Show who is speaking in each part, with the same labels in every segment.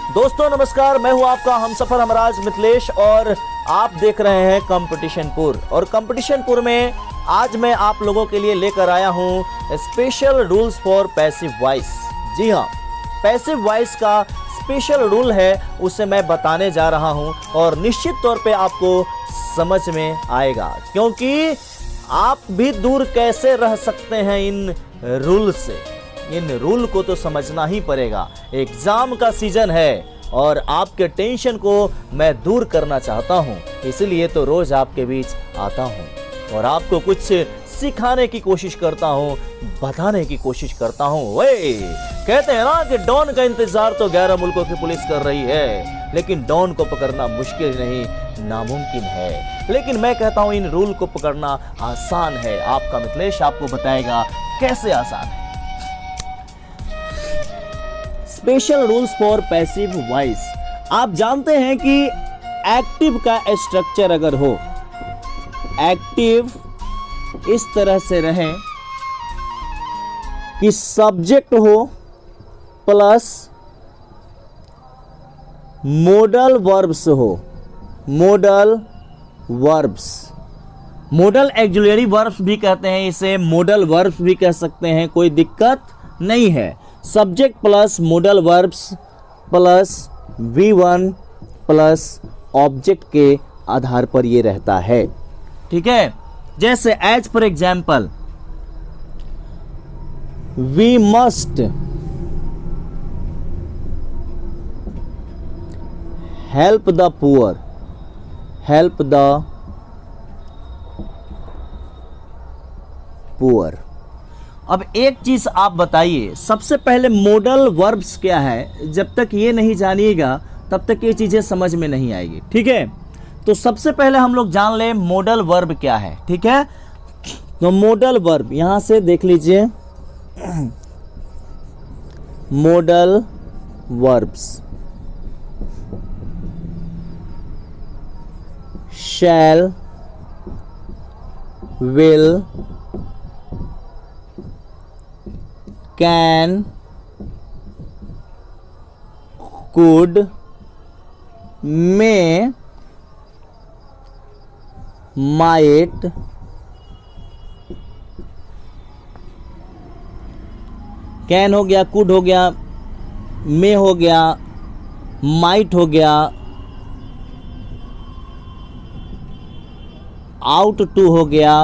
Speaker 1: दोस्तों नमस्कार, मैं हूं आपका हमसफर हमराज मिथिलेश और आप देख रहे हैं कंपटीशनपुर। और कंपटीशनपुर में आज मैं आप लोगों के लिए लेकर आया हूं special rules for passive voice. जी हां, पैसिव वॉइस का स्पेशल रूल है, उसे मैं बताने जा रहा हूं और निश्चित तौर पे आपको समझ में आएगा, क्योंकि आप भी दूर कैसे रह सकते हैं इन रूल से। इन रूल को तो समझना ही पड़ेगा। एग्जाम का सीजन है और आपके टेंशन को मैं दूर करना चाहता हूं, इसलिए तो रोज आपके बीच आता हूं और आपको कुछ सिखाने की कोशिश करता हूं, बताने की कोशिश करता हूं। वे कहते हैं ना कि डॉन का इंतजार तो 11 मुल्कों की पुलिस कर रही है, लेकिन डॉन को पकड़ना मुश्किल नहीं, नामुमकिन है। लेकिन मैं कहता हूं इन रूल को पकड़ना आसान है। आपका मिथिलेश आपको बताएगा कैसे आसान है। Special rules for passive voice. आप जानते हैं कि एक्टिव का स्ट्रक्चर अगर हो, एक्टिव इस तरह से रहे कि सब्जेक्ट हो प्लस मोडल वर्ब्स हो। Modal verbs, model auxiliary verbs भी कहते हैं इसे, मोडल वर्ब्स भी कह सकते हैं, कोई दिक्कत नहीं है। Subject plus modal verbs plus V1 plus object के आधार पर ये रहता है। ठीक है, जैसे as for example we must help the poor, help the poor. अब एक चीज आप बताइए, सबसे पहले मोडल वर्ब्स क्या है? जब तक ये नहीं जानिएगा तब तक ये चीजें समझ में नहीं आएगी। ठीक है, तो सबसे पहले हम लोग जान ले मोडल वर्ब क्या है। ठीक है, तो मोडल वर्ब यहां से देख लीजिए, modal verbs shall, will, can, could, may, might, can हो गया, कुड हो गया, मे हो गया, माइट हो गया, आउट टू हो गया,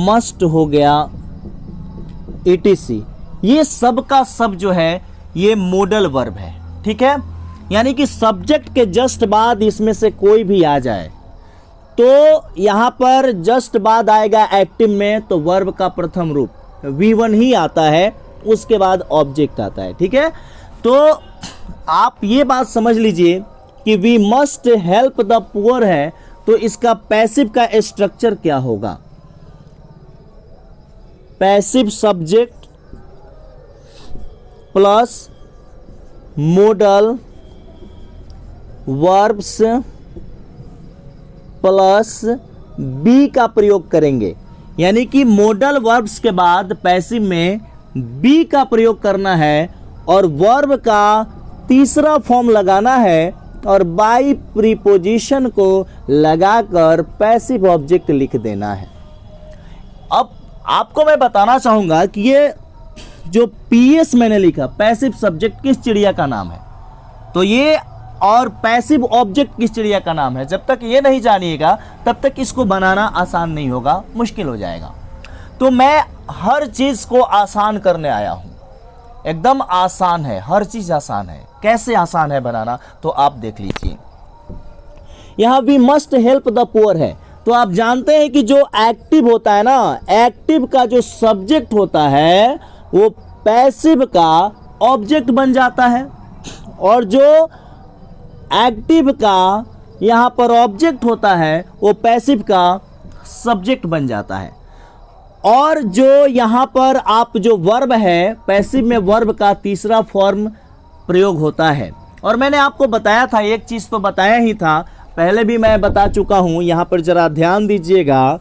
Speaker 1: मस्ट हो गया, etc। ये सब का सब जो है ये मोडल वर्ब है। ठीक है, यानी कि सब्जेक्ट के जस्ट बाद इसमें से कोई भी आ जाए तो यहां पर जस्ट बाद आएगा एक्टिव में, तो वर्ब का प्रथम रूप V1 ही आता है, उसके बाद ऑब्जेक्ट आता है। ठीक है, तो आप ये बात समझ लीजिए कि we must help the poor है, तो इसका पैसिव का स्ट्रक्चर क्या होगा? Passive subject plus modal verbs plus be का प्रयोग करेंगे, यानी कि मोडल वर्ब्स के बाद पैसिव में बी का प्रयोग करना है और वर्ब का तीसरा फॉर्म लगाना है और बाई प्रीपोजिशन को लगाकर पैसिव ऑब्जेक्ट लिख देना है। अब आपको मैं बताना चाहूंगा कि ये जो PS मैंने लिखा, पैसिव सब्जेक्ट, किस चिड़िया का नाम है, तो ये और पैसिव ऑब्जेक्ट किस चिड़िया का नाम है। जब तक ये नहीं जानिएगा तब तक इसको बनाना आसान नहीं होगा, मुश्किल हो जाएगा। तो मैं हर चीज को आसान करने आया हूं, एकदम आसान है, हर चीज आसान है। कैसे आसान है बनाना, तो आप देख लीजिए। यहां we must help the poor है, तो आप जानते हैं कि जो एक्टिव होता है ना, एक्टिव का जो सब्जेक्ट होता है वो पैसिव का ऑब्जेक्ट बन जाता है, और जो एक्टिव का यहां पर ऑब्जेक्ट होता है वो पैसिव का सब्जेक्ट बन जाता है। और जो यहां पर आप जो वर्ब है, पैसिव में वर्ब का तीसरा फॉर्म प्रयोग होता है। और मैंने आपको बताया था, एक चीज तो बताया ही था, पहले भी मैं बता चुका हूं, यहां पर जरा ध्यान दीजिएगा।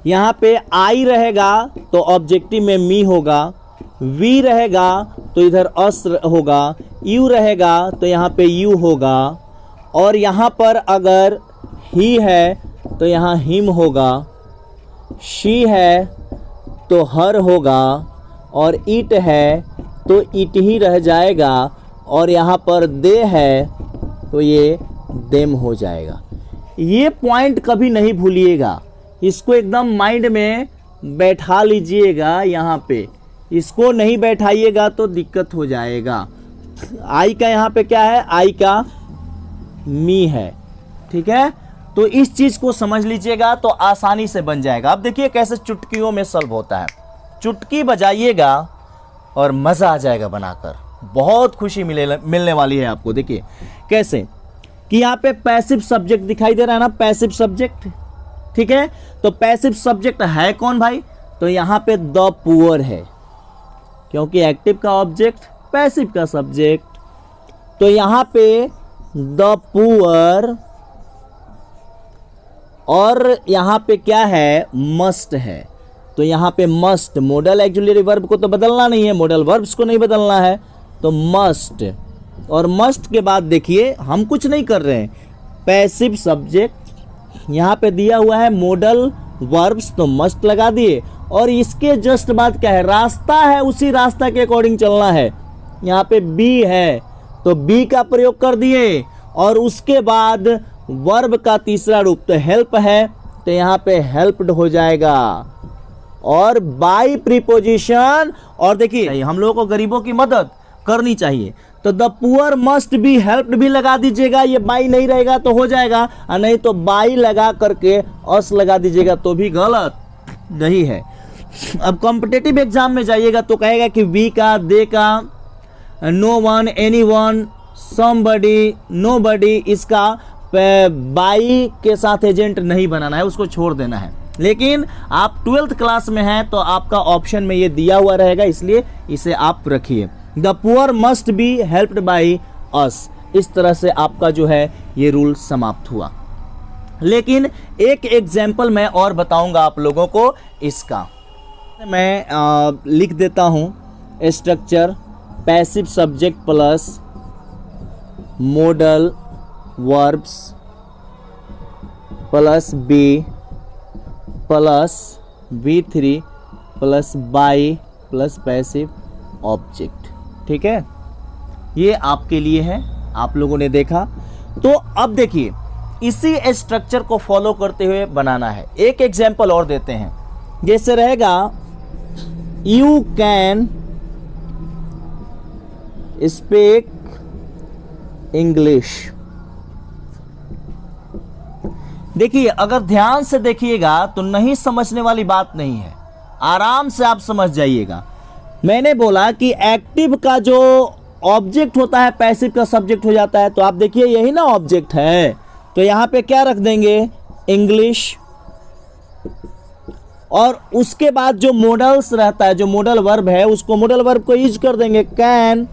Speaker 1: यहां पे आई रहेगा तो ऑब्जेक्टिव में मी होगा, वी रहेगा तो इधर अस होगा, यू रहेगा तो यहाँ पे यू होगा, और यहाँ पर अगर ही है तो यहाँ हिम होगा, शी है तो हर होगा, और इट है तो इट ही रह जाएगा, और यहाँ पर दे है तो ये देम हो जाएगा। ये पॉइंट कभी नहीं भूलिएगा, इसको एकदम माइंड में बैठा लीजिएगा। यहाँ पे इसको नहीं बैठाइएगा तो दिक्कत हो जाएगा। आई का यहाँ पे क्या है, आई का मी है, ठीक है। तो इस चीज को समझ लीजिएगा तो आसानी से बन जाएगा। अब देखिए कैसे चुटकियों में सॉल्व होता है। चुटकी बजाइएगा और मजा आ जाएगा बनाकर, बहुत खुशी मिलने वाली है आपको। देखिए कैसे कि यहाँ पे पैसिव सब्जेक्ट दिखाई दे रहा है ना, पैसिव सब्जेक्ट, ठीक है। तो पैसिव सब्जेक्ट है कौन भाई, तो यहाँ पे द पुअर है, क्योंकि एक्टिव का ऑब्जेक्ट पैसिव का सब्जेक्ट। तो यहाँ पे द पुअर, और यहाँ पे क्या है, मस्ट है। तो यहाँ पे मस्ट, मॉडल ऑक्सिलरी वर्ब को तो बदलना नहीं है, मॉडल वर्ब्स को नहीं बदलना है, तो मस्ट। और मस्ट के बाद देखिए हम कुछ नहीं कर रहे हैं, पैसिव सब्जेक्ट यहाँ पे दिया हुआ है, मॉडल वर्ब्स तो मस्ट लगा दिए, और इसके जस्ट बाद क्या है, रास्ता है, उसी रास्ता के अकॉर्डिंग चलना है। यहाँ पे बी है तो बी का प्रयोग कर दिए, और उसके बाद वर्ब का तीसरा रूप तो हेल्प है, तो यहाँ पे हेल्प्ड हो जाएगा, और बाई प्रीपोजिशन। और देखिए हम लोगों को गरीबों की मदद करनी चाहिए, तो the poor must be helped भी लगा दीजिएगा, ये बाई नहीं रहेगा तो हो जाएगा, और नहीं तो बाई लगा करके अस लगा दीजिएगा तो भी गलत नहीं है। अब कॉम्पिटिटिव एग्जाम में जाइएगा तो कहेगा कि वी का, दे का, no one, anyone, somebody, nobody, इसका बाई के साथ एजेंट नहीं बनाना है, उसको छोड़ देना है। लेकिन आप 12th क्लास में हैं तो आपका ऑप्शन में ये दिया हुआ रहेगा, इसलिए इसे आप रखिए। The poor must be helped by us. इस तरह से आपका जो है ये रूल समाप्त हुआ। लेकिन एक एग्जाम्पल मैं और बताऊंगा आप लोगों को इसका। मैं लिख देता हूं structure, passive subject plus modal verbs plus be plus V3 plus by plus passive object, ठीक है। ये आपके लिए है, आप लोगों ने देखा। तो अब देखिए इसी स्ट्रक्चर को फॉलो करते हुए बनाना है। एक एग्जांपल और देते हैं, जैसे रहेगा यू कैन स्पीक इंग्लिश। देखिए अगर ध्यान से देखिएगा तो नहीं समझने वाली बात नहीं है, आराम से आप समझ जाइएगा। मैंने बोला कि एक्टिव का जो ऑब्जेक्ट होता है पैसिव का सब्जेक्ट हो जाता है, तो आप देखिए यही ना ऑब्जेक्ट है, तो यहाँ पे क्या रख देंगे, इंग्लिश, और उसके बाद जो मॉडल्स रहता है, जो मॉडल वर्ब है, उसको मॉडल वर्ब को यूज कर देंगे कैन,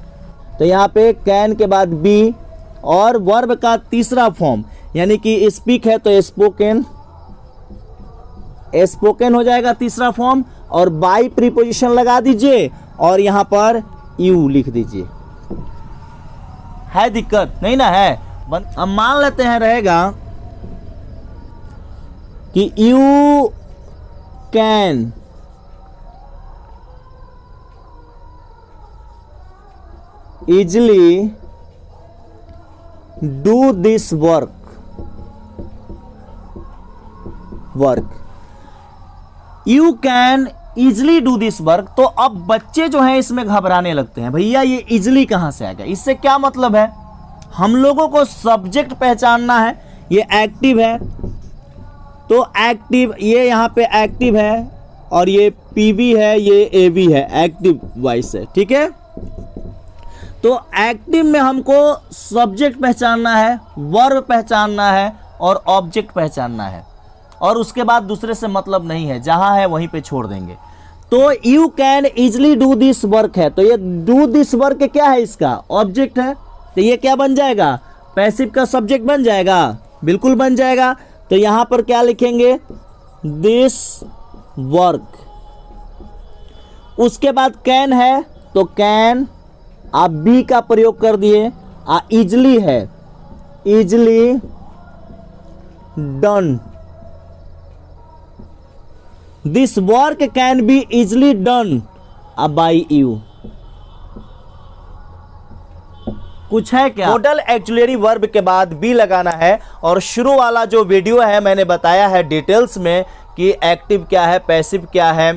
Speaker 1: तो यहाँ पे कैन के बाद बी, और वर्ब का तीसरा फॉर्म यानी कि स्पीक है तो स्पोकन, स्पोकन हो जाएगा तीसरा फॉर्म, और बाई प्रीपोजिशन लगा दीजिए और यहां पर यू लिख दीजिए। है दिक्कत नहीं ना है। अब मान लेते हैं रहेगा कि you can easily do this work। You can easily do this work। तो अब बच्चे जो हैं इसमें घबराने लगते हैं, भैया ये easily कहां से आ गया, इससे क्या मतलब है। हम लोगों को सब्जेक्ट पहचानना है, ये एक्टिव है तो एक्टिव, ये यहाँ पे एक्टिव है, और ये पीवी है, ये एवी है, एक्टिव वॉइस है, ठीक है। तो एक्टिव में हमको सब्जेक्ट पहचानना है, वर्ब पहचानना है और ऑब्जेक्ट पहचानना है, और उसके बाद दूसरे से मतलब नहीं है, जहां है वहीं पे छोड़ देंगे। तो you can easily do this work है, तो ये डू दिस वर्क क्या है, इसका ऑब्जेक्ट है, तो ये क्या बन जाएगा, पैसिव का सब्जेक्ट बन जाएगा, बिल्कुल बन जाएगा। तो यहां पर क्या लिखेंगे, दिस वर्क। उसके बाद कैन है तो कैन आप बी का प्रयोग कर दिए। इजली है, easily done, this work can be easily done by you. कुछ है क्या? मॉडल एक्चुअली वर्ब के बाद बी लगाना है। और शुरू वाला जो वीडियो है मैंने बताया है डिटेल्स में कि एक्टिव क्या है, पैसिव क्या है,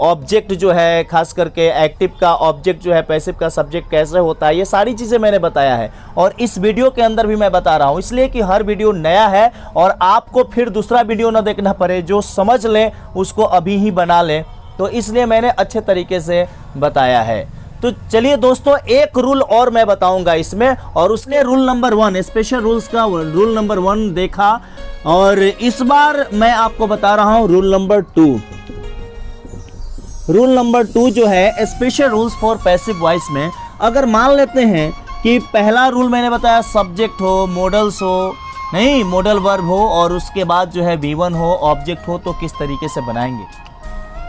Speaker 1: ऑब्जेक्ट जो है, खास करके एक्टिव का ऑब्जेक्ट जो है, पैसिव का सब्जेक्ट कैसे होता है, ये सारी चीज़ें मैंने बताया है। और इस वीडियो के अंदर भी मैं बता रहा हूँ, इसलिए कि हर वीडियो नया है और आपको फिर दूसरा वीडियो ना देखना पड़े, जो समझ लें उसको अभी ही बना लें, तो इसलिए मैंने अच्छे तरीके से बताया है। तो चलिए दोस्तों, एक रूल और मैं बताऊंगा इसमें, और उसने रूल नंबर 1, स्पेशल रूल्स का रूल नंबर 1 देखा, और इस बार मैं आपको बता रहा हूं रूल नंबर 2। रूल नंबर 2 जो है special rules for passive voice में, अगर मान लेते हैं कि पहला रूल मैंने बताया सब्जेक्ट हो, मॉडल्स हो, नहीं मॉडल वर्ब हो, और उसके बाद जो है V1 हो, ऑब्जेक्ट हो, तो किस तरीके से बनाएंगे।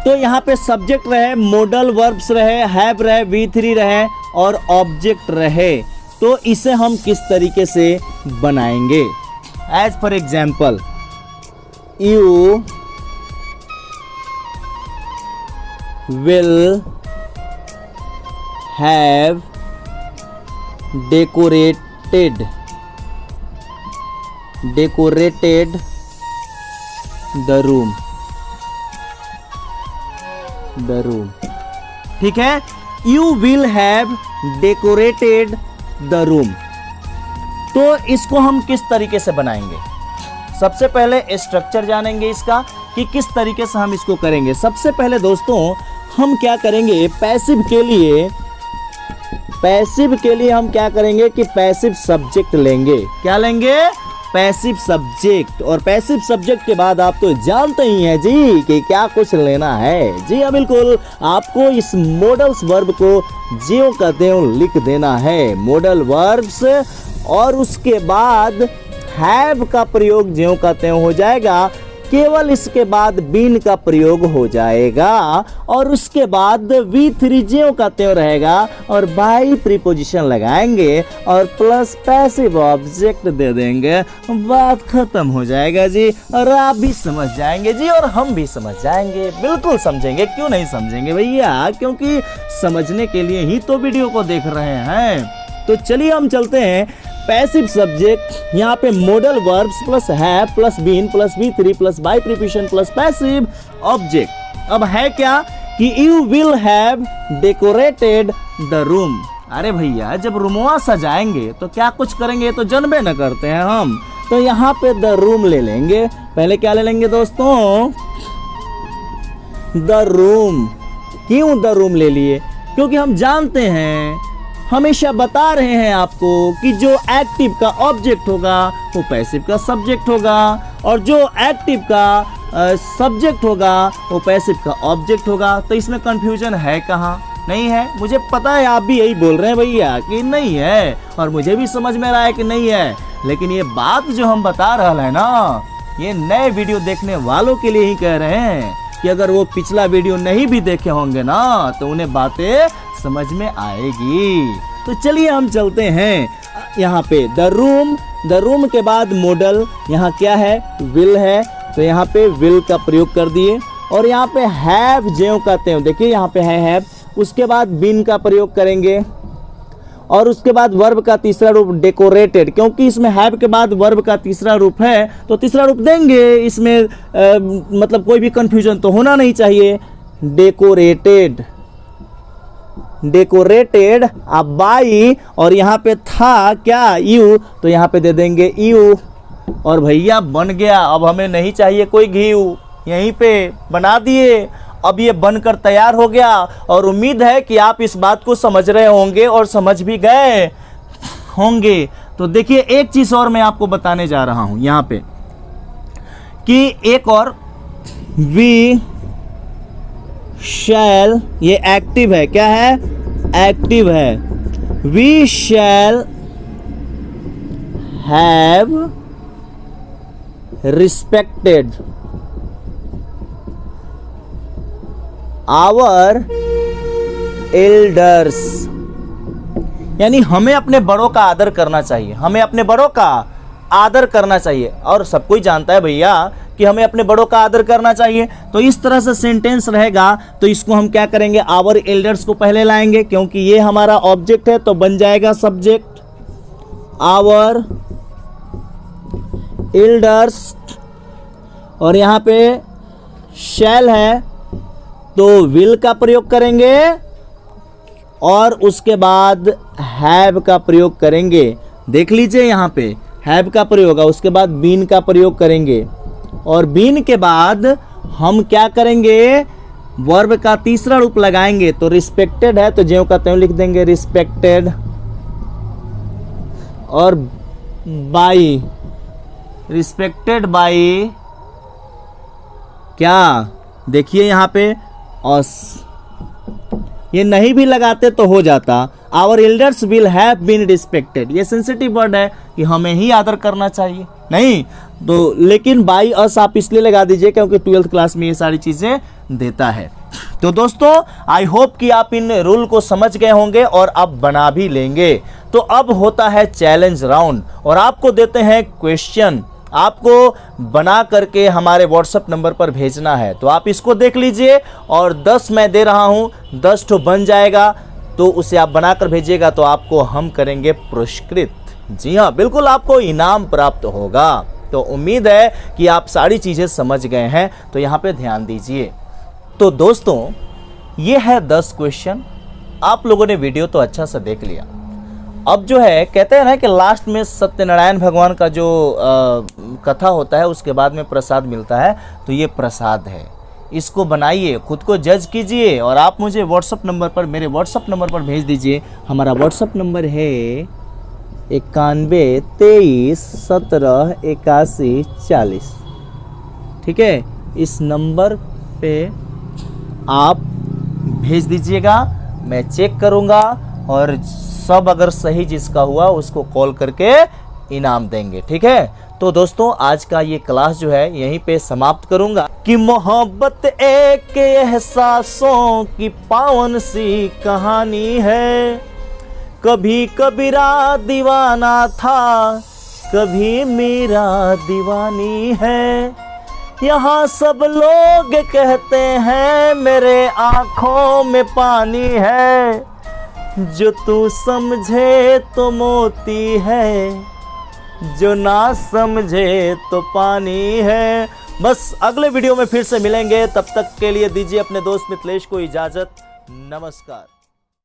Speaker 1: तो यहाँ पे सब्जेक्ट रहे, मॉडल वर्ब्स रहे, हैव रहे, V3 रहे और ऑब्जेक्ट रहे, तो इसे हम किस तरीके से बनाएंगे। As for example, you will have decorated the room. ठीक है, you will have decorated the room. तो इसको हम किस तरीके से बनाएंगे। सबसे पहले स्ट्रक्चर जानेंगे इसका कि किस तरीके से हम इसको करेंगे। सबसे पहले दोस्तों हम क्या करेंगे, पैसिव के लिए हम क्या करेंगे कि पैसिव सब्जेक्ट लेंगे। क्या लेंगे? Passive subject. और पैसिव सब्जेक्ट के बाद आप तो जानते ही हैं जी कि क्या कुछ लेना है। जी हाँ बिल्कुल, आपको इस मॉडल्स वर्ब को ज्यों का त्यों लिख देना है, मॉडल वर्ब्स, और उसके बाद हैव का प्रयोग ज्यों का त्यों हो जाएगा, केवल इसके बाद बीन का प्रयोग हो जाएगा, और उसके बाद V3 ज्यों का त्यों रहेगा, और बाई प्रीपोजिशन लगाएंगे और प्लस पैसिव ऑब्जेक्ट दे देंगे, बात खत्म हो जाएगा जी। और आप भी समझ जाएंगे जी, और हम भी समझ जाएंगे, बिल्कुल समझेंगे, क्यों नहीं समझेंगे भैया, क्योंकि समझने के लिए ही तो वीडियो को देख रहे हैं। तो चलिए हम चलते हैं पैसिव सब्जेक्ट, यहाँ पे modal verbs plus have plus been plus V3 plus by preposition plus passive object. अब है क्या कि you will have decorated the room. अरे भैया, जब रूमवा सजाएंगे तो क्या कुछ करेंगे, तो जनबे न करते हैं हम। तो यहाँ पे द रूम ले लेंगे। पहले क्या ले लेंगे दोस्तों? The room. क्यों द रूम ले लिए? क्योंकि हम जानते हैं, हमेशा बता रहे हैं आपको कि जो एक्टिव का ऑब्जेक्ट होगा वो पैसिव का सब्जेक्ट होगा, और जो एक्टिव का सब्जेक्ट होगा वो पैसिव का ऑब्जेक्ट होगा। तो इसमें कंफ्यूजन है कहाँ? नहीं है। मुझे पता है आप भी यही बोल रहे हैं भैया कि नहीं है, और मुझे भी समझ में रहा है कि नहीं है, लेकिन ये बात जो हम बता रहे हैं ना, ये नए वीडियो देखने वालों के लिए ही कह रहे हैं कि अगर वो पिछला वीडियो नहीं भी देखे होंगे ना तो उन्हें बातें समझ में आएगी। तो चलिए हम चलते हैं यहाँ पे द रूम के बाद मॉडल, यहाँ क्या है? विल है, तो यहाँ पे विल का प्रयोग कर दिए, और यहाँ पे हैव ज्यों का त्यों, देखिए यहाँ पे है हैव, उसके बाद बीन का प्रयोग करेंगे, और उसके बाद वर्ब का तीसरा रूप डेकोरेटेड, क्योंकि इसमें हैव के बाद वर्ब का तीसरा रूप है तो तीसरा रूप देंगे। इसमें मतलब कोई भी कंफ्यूजन तो होना नहीं चाहिए। डेकोरेटेड अब बाई, और यहाँ पे था क्या? यू, तो यहाँ पे दे देंगे यू, और भैया बन गया। अब हमें नहीं चाहिए कोई घी, यहीं पे बना दिए। अब ये बनकर तैयार हो गया, और उम्मीद है कि आप इस बात को समझ रहे होंगे और समझ भी गए होंगे। तो देखिए एक चीज और मैं आपको बताने जा रहा हूं यहाँ पे कि एक और, वी शैल, ये एक्टिव है, क्या है? एक्टिव है। We shall have respected our elders, यानी हमें अपने बड़ों का आदर करना चाहिए, हमें अपने बड़ों का आदर करना चाहिए। और सब कोई जानता है भैया कि हमें अपने बड़ों का आदर करना चाहिए। तो इस तरह से सेंटेंस रहेगा। तो इसको हम क्या करेंगे, आवर एल्डर्स को पहले लाएंगे क्योंकि ये हमारा ऑब्जेक्ट है, तो बन जाएगा सब्जेक्ट आवर एल्डर्स। और यहां पे शैल है तो विल का प्रयोग करेंगे और उसके बाद हैव का प्रयोग करेंगे। देख लीजिए यहां पे हैव का प्रयोग होगा, उसके बाद बीन का प्रयोग करेंगे और बीन के बाद हम क्या करेंगे, वर्ब का तीसरा रूप लगाएंगे। तो रिस्पेक्टेड है तो ज्यों का त्यों लिख देंगे रिस्पेक्टेड, और बाई, रिस्पेक्टेड बाई क्या, देखिए यहां पे अस, ये नहीं भी लगाते तो हो जाता our elders will have been respected. ये सेंसिटिव वर्ड है कि हमें ही आदर करना चाहिए, नहीं तो, लेकिन बाई अस आप इसलिए लगा दीजिए क्योंकि 12th क्लास में ये सारी चीजें देता है। तो दोस्तों आई होप कि आप इन रूल को समझ गए होंगे और अब बना भी लेंगे। तो अब होता है चैलेंज राउंड और आपको देते हैं क्वेश्चन, आपको बना करके हमारे व्हाट्सएप नंबर पर भेजना है। तो आप इसको देख लीजिए और 10 मैं दे रहा हूं, 10 ठो बन जाएगा तो उसे आप बनाकर भेजिएगा तो आपको हम करेंगे पुरस्कृत। जी हाँ, बिल्कुल आपको इनाम प्राप्त होगा। तो उम्मीद है कि आप सारी चीजें समझ गए हैं, तो यहाँ पे ध्यान दीजिए। तो दोस्तों ये है 10 क्वेश्चन, आप लोगों ने वीडियो तो अच्छा सा देख लिया। अब जो है कहते हैं ना कि लास्ट में सत्यनारायण भगवान का जो कथा होता है उसके बाद में प्रसाद मिलता है, तो ये प्रसाद है, इसको बनाइए, खुद को जज कीजिए और आप मुझे व्हाट्सअप नंबर पर, मेरे व्हाट्सअप नंबर पर भेज दीजिए। हमारा व्हाट्सअप नंबर है 91 23 17 81 40। ठीक है, इस नंबर पे आप भेज दीजिएगा, मैं चेक करूंगा और सब अगर सही जिसका हुआ उसको कॉल करके इनाम देंगे। ठीक है, तो दोस्तों आज का ये क्लास जो है यहीं पे समाप्त करूंगा कि मोहब्बत एक एहसासों की पावन सी कहानी है। कभी कबीरा दीवाना था, कभी मेरा दीवानी है। यहाँ सब लोग कहते हैं मेरे आंखों में पानी है। जो तू समझे तो मोती है, जो ना समझे तो पानी है। बस अगले वीडियो में फिर से मिलेंगे, तब तक के लिए दीजिए अपने दोस्त मिथिलेश को इजाजत। नमस्कार।